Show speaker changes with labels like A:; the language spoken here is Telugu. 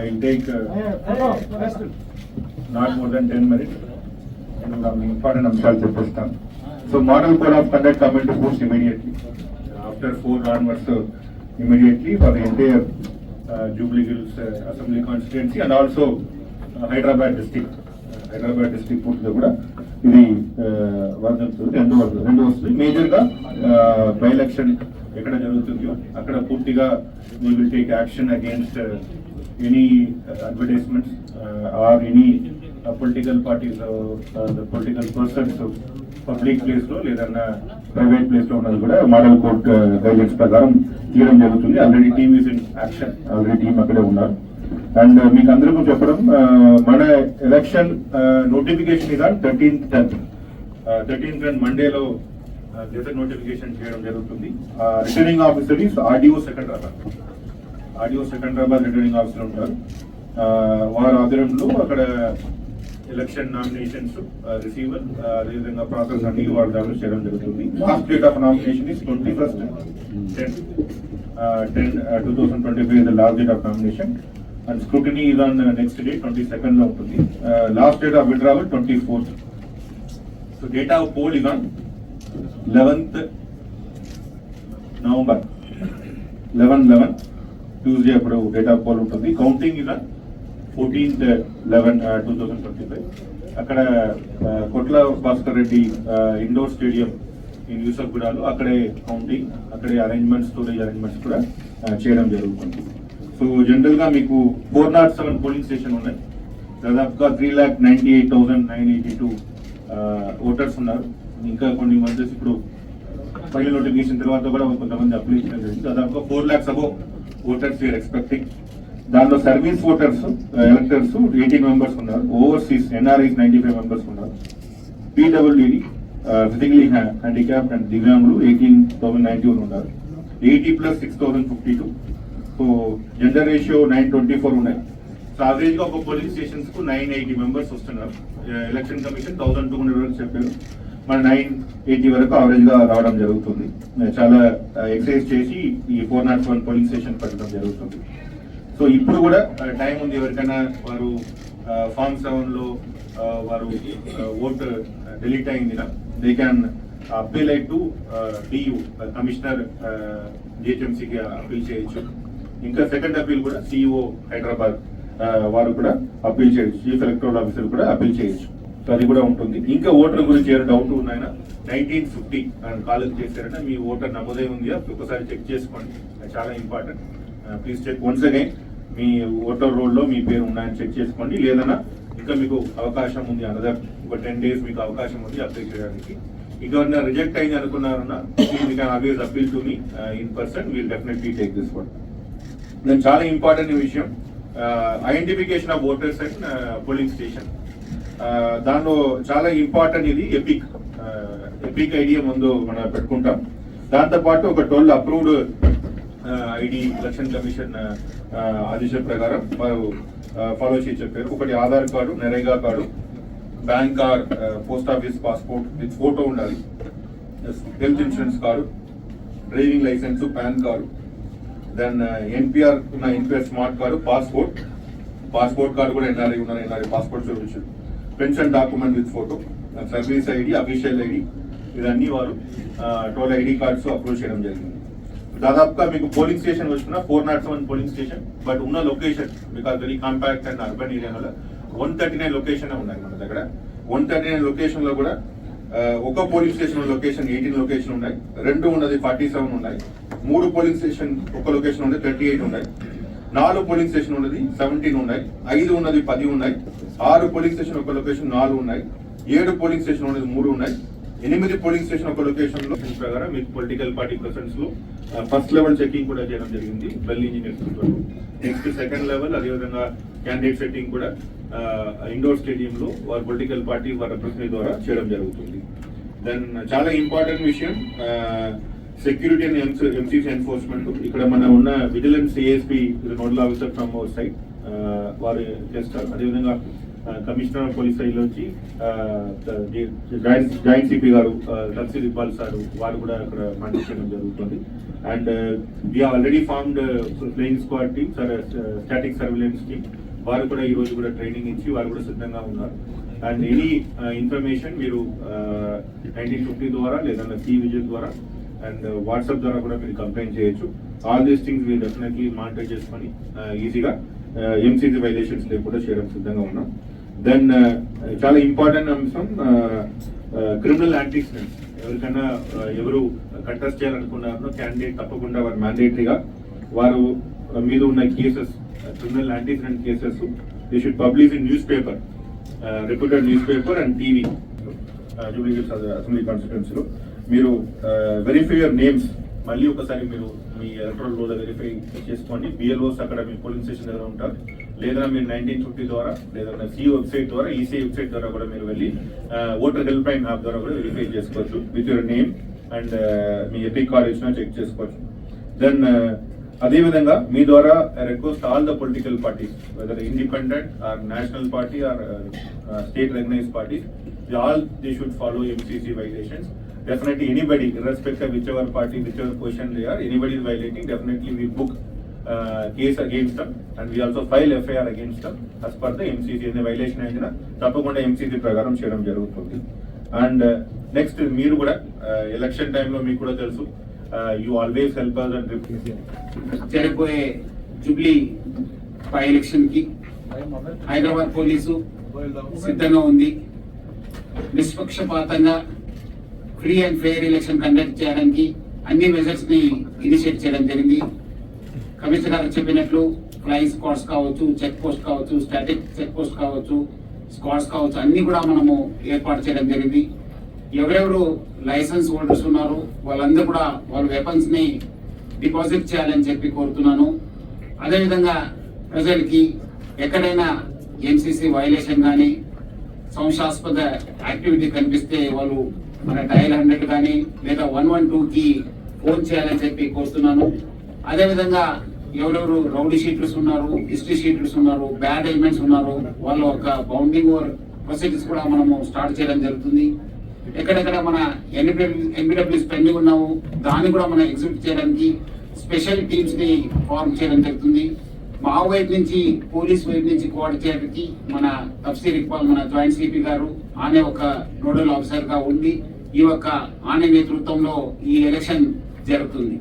A: I'll take not more than 10 minutes. Important అంశాలు చెప్పేస్తాం. So model code of conduct come into force immediately. After 4 onwards, immediately for the entire Jubilee Hills Assembly constituency and also Hyderabad district. Hyderabad district పూర్తిగా కూడా ఇది రెండు వస్తుంది. మేజర్గా బై ఎలక్షన్ ఎక్కడ జరుగుతుందో అక్కడ పూర్తిగా we will take action against any advertisements or any political parties the political persons public place లో లేదన్నా ప్రైవేట్ ప్లేస్ లో ఉన్నది కూడా మోడల్ కోడ్ గైడ్లైన్స్ ప్రకారం తీయడం జరుగుతుంది. Already team is in action, already team అక్కడే ఉన్నారు. అండ్ మీకు అందరికీ చెప్పడం, మన ఎలక్షన్ నోటిఫికేషన్ ఇదా 13th మండేలో గెజెట్ నోటిఫికేషన్ చేయడం జరుగుతుంది. Returning officer is RDO Secunderabad returning officer ఉంటారు. వారి ఆధ్వర్యంలో అక్కడ ఎలక్షన్ నామినేషన్స్ రిసీవర్ అదేవిధంగా ప్రాసెస్ అన్ని వాళ్ళు డెవలప్ చేయడం జరుగుతుంది. Last date of nomination is 21st 10/10/2025 is the last date of nomination and scrutiny is on next day 22nd లో ఉంటుంది. Last date of withdrawal 24th. So date of poll is on 11th November 11 Tuesday అప్పుడు డేట్ ఆఫ్ పోల్ ఉంటుంది. Counting is on 14th 11/2025. అక్కడ Kotla Bhaskar Reddy indoor stadium in యూసఫ్గూడలో అక్కడే కౌంటింగ్, అక్కడే అరేంజ్మెంట్స్, స్టోరేజ్ అరేంజ్మెంట్స్ కూడా చేయడం జరుగుతుంది. సో జనరల్ గా మీకు 407 పోలింగ్ స్టేషన్ ఉన్నాయి. దాదాపుగా 3,98,982 ఓటర్స్ ఉన్నారు. ఇంకా కొన్ని మంది ఇప్పుడు ఫైనల్ నోటిఫికేషన్ తర్వాత కూడా కొంతమంది అప్లై చేయడం జరిగింది. దాదాపుగా 4 lakhs above voters we're expecting. దానిలో సర్వీస్ ఓటర్స్ ఎలక్టర్స్ 18 మెంబర్స్ ఉన్నారు. ఓవర్సీస్ ఎన్ఆర్ఐస్ 95 మెంబర్స్ ఉన్నారు. పీడబ్ల్యూడి ఫిజికలీ హ్యాండిక్యాప్డ్ అండ్ దివ్యాంగులు 18,091 ఉన్నారు. 80+ 6,052. సో జెండర్ రేషియో 924 ఉన్నాయి. సో యావరేజ్ గా ఒక పోలింగ్ స్టేషన్స్ కు 980 మెంబర్స్ వస్తున్నారు. ఎలక్షన్ కమిషన్ 1,200 వరకు చెప్పారు. మన 980 వరకు యావరేజ్ గా రావడం జరుగుతుంది. చాలా ఎక్సైజ్ చేసి ఈ 401 పోలింగ్ స్టేషన్ పెట్టడం జరుగుతుంది. సో ఇప్పుడు కూడా టైం ఉంది. ఎవరికైనా వారు ఫామ్ 7 లో వారు ఓట్ డిలీట్ అయిందినా they can appeal to DU commissioner జిహెచ్ఎంసీకి అప్పీల్ చేయొచ్చు. ఇంకా సెకండ్ అప్పీల్ కూడా సిఇఓ హైదరాబాద్ వారు కూడా అప్పీల్ చేయొచ్చు. చీఫ్ ఎలక్టరల్ ఆఫీసర్ కూడా అప్పీల్ చేయొచ్చు. సో అది కూడా ఉంటుంది. ఇంకా ఓటర్ గురించి ఏమైనా డౌట్ ఉన్నాయన్నా 1950 కాలేజ్ చేశారంటే మీ ఓటర్ నమోదై ఉంది ఒకసారి చెక్ చేసుకోండి. చాలా important. Please check once again మీ ఓటర్ రోల్లో మీ పేరు ఉన్నాయని చెక్ చేసుకోండి. లేదన్నా ఇంకా మీకు అవకాశం ఉంది, అనదర్ ఒక 10 days మీకు అవకాశం ఉంది అప్లై చేయడానికి. ఇంకా రిజెక్ట్ అయింది అనుకున్నారన్నా you can always appeal to me in person. Will definitely take this one. Then చాలా ఇంపార్టెంట్ విషయం identification of voters and polling station. దానిలో చాలా ఇంపార్టెంట్ ఇది ఎపిక్ ఐడి ముందు మనం పెట్టుకుంటాం. దాంతోపాటు ఒక 12 అప్రూవ్డ్ ఐడి ఎలక్షన్ కమిషన్ ఆదేశాల ప్రకారం వారు ఫాలో చేసి చెప్పారు. ఒకటి Aadhaar card, NREGA card, bank card, post office passport with photo ఉండాలి, health insurance card, driving licence, PAN card, then NPR ఉన్న NPR smart card, passport card కూడా ఎన్ఆర్ఐ ఉన్నారు, NRI passport solution, pension document with photo, service ID, official ID, ఇవన్నీ వారు 12 ఐడి కార్డ్స్ అప్రూవ్ చేయడం జరిగింది. దాదాపుగా మీకు పోలింగ్ స్టేషన్ వచ్చిన 407 పోలింగ్ స్టేషన్, బట్ ఉన్న location because very compact and urban ఏరియాలో 139 లొకేషన్ ఉన్నాయి మన దగ్గర. 139 లొకేషన్ లో కూడా ఒక పోలింగ్ స్టేషన్ లొకేషన్ 18 లొకేషన్ ఉన్నాయి, 2 ఉన్నది 47 ఉన్నాయి, 3 పోలింగ్ స్టేషన్ ఒక లొకేషన్ ఉన్నది 38 ఉన్నాయి, 4 పోలింగ్ స్టేషన్ ఉన్నది 17 ఉన్నాయి, 5 ఉన్నది 10 ఉన్నాయి, 6 పోలింగ్ స్టేషన్ ఒక లొకేషన్ 4 ఉన్నాయి, 7 పోలింగ్ స్టేషన్ ఉన్నది 3 ఉన్నాయి, 8 పోలింగ్ స్టేషన్ ఒక లొకేషన్ లో ప్రకారం మీకు పొలిటికల్ పార్టీ పర్సన్స్ లో ఫస్ట్ లెవెల్ చెకింగ్ కూడా చేయడం జరిగింది. Bell engineers next second level, అదేవిధంగా క్యాండిడేట్ సెట్టింగ్ కూడా ఇండోర్ స్టేడియం లో వారి పొలిటికల్ పార్టీ వారి ప్రతినిధి ద్వారా చేయడం జరుగుతుంది. దెన్ చాలా ఇంపార్టెంట్ విషయం సెక్యూరిటీ అండ్ ఎంసీసీ ఎన్ఫోర్స్మెంట్. ఇక్కడ మన ఉన్న vigilance ASP nodal officer from our side వారు చేస్తారు. అదేవిధంగా కమిషనర్ ఆఫ్ పోలీస్ సైడ్ నుంచి జాయింట్ సిపి గారు తహసీల్ ఇక్బాల్ సార్ వారు కూడా అక్కడ కాంటాక్ట్ చేయడం జరుగుతుంది. And we already formed flying squad team, static surveillance team, వారు కూడా ఈ రోజు కూడా ట్రైనింగ్ ఇచ్చి వారు కూడా సిద్ధంగా ఉన్నారు. అండ్ ఎనీ ఇన్ఫర్మేషన్ మీరు 1950 ద్వారా లేదా సి విజిల్ ద్వారా అండ్ వాట్సాప్ ద్వారా కూడా మీరు కంప్లైంట్ చేయొచ్చు. ఆల్ దీస్ థింగ్స్ మీరు డెఫినెట్లీ మానిటర్ చేసుకొని ఈజీగా ఎంసీసీ వైలేషన్స్ లేకుండా చేయడం సిద్ధంగా ఉన్నాం. దెన్ చాలా ఇంపార్టెంట్ అంశం క్రిమినల్ యాంటీసిడెంట్స్. ఎవరికైనా ఎవరు కంటెస్ట్ చేయాలనుకున్నారో క్యాండిడేట్ తప్పకుండా వారు మ్యాండేటరీగా వారు మీద ఉన్న cases, criminal antecedent cases they should publish in newspaper, reputed newspaper and TV. Jubilee Hills assembly కాన్స్టిట్యుయెన్సీలో మీరు వెరిఫై యువర్ నేమ్స్. మళ్ళీ ఒకసారి మీరు మీ ఎలక్ట్రల్ రోల్ వెరిఫై చేసుకోండి. బిఎల్ఓస్ అక్కడ మీ పోలింగ్ స్టేషన్ దగ్గర ఉంటారు. లేదా మీరు 1950 ద్వారా లేదా సి వెబ్సైట్ ద్వారా, ఈసీ వెబ్సైట్ ద్వారా కూడా మీరు వెళ్ళి ఓటర్ హెల్ప్ లైన్ యాప్ ద్వారా కూడా వెరిఫై చేసుకోవచ్చు విత్ యువర్ నేమ్ అండ్ మీ ఎపిక్ కార్డ్ ఇచ్చినా చెక్ చేసుకోవచ్చు. దెన్ అదేవిధంగా మీ ద్వారా request all the political parties, whether independent or national party or state recognized parties, all they should follow MCC violations. Definitely anybody, irrespective of whichever party, whichever position they are, anybody is violating, definitely we book case against them and we also file FIR against them as per the MCC. In the violation ayina tappakunda MCC prakaram cheyadam jarugutundi. And next meer kuda election time lo meeku kuda telusu, you always help us and
B: జరిపోయే జూబ్లీ బై ఎలక్షన్ కి హైదరాబాద్ పోలీసు సిద్ధంగా ఉంది. నిష్పక్షపాతంగా free and fair election conduct చేయడానికి అన్ని మెజర్స్ ని ఇనిషియేట్ చేయడం జరిగింది. కమిషనర్ గారు చెప్పినట్లు ఫ్లయింగ్ స్క్వాడ్స్ కావచ్చు, చెక్ పోస్ట్ కావచ్చు, స్టాటిక్ చెక్ పోస్ట్ కావచ్చు, స్క్వాడ్స్ కావచ్చు, అన్ని కూడా మనము ఏర్పాటు చేయడం జరిగింది. ఎవరెవరు లైసెన్స్ హోల్డర్స్ ఉన్నారు వాళ్ళందరూ కూడా వాళ్ళ వెపన్స్ ని డిపాజిట్ చేయాలని చెప్పి కోరుతున్నాను. అదేవిధంగా ప్రజలకి ఎక్కడైనా ఎంసీసీ వైలేషన్ కానీ సంశయాస్పద యాక్టివిటీ కనిపిస్తే వాళ్ళు మన డయల్ 100 కానీ లేదా 112కి ఫోన్ చేయాలని చెప్పి కోరుతున్నాను. అదేవిధంగా ఎవరెవరు రౌడీ షీటర్స్ ఉన్నారు, హిస్టరీ షీటర్స్ ఉన్నారు, బ్యాడ్ ఎలిమెంట్స్ ఉన్నారు, వాళ్ళ ఒక బౌండింగ్ ఓవర్ ప్రొసీజర్స్ కూడా మనము స్టార్ట్ చేయడం జరుగుతుంది. ఎక్కడెక్కడ మన ఎన్బిడబ్ల్యూస్ పెండింగ్ ఉన్నాము దాన్ని కూడా మనం ఎగ్జిక్యూట్ చేయడానికి స్పెషల్ టీమ్స్ ని ఫార్మ్ చేయడం జరుగుతుంది. మా వైపు నుంచి పోలీస్ వైపు నుంచి కోఆర్డినేట్ చేయడానికి మన తఫ్సీర్ ఇక్బాల్ మన జాయింట్ సిపి గారు ఆనే ఒక నోడల్ ఆఫీసర్ గా ఉండి ఈ యొక్క ఆనే నేతృత్వంలో ఈ ఎలక్షన్ జరుగుతుంది.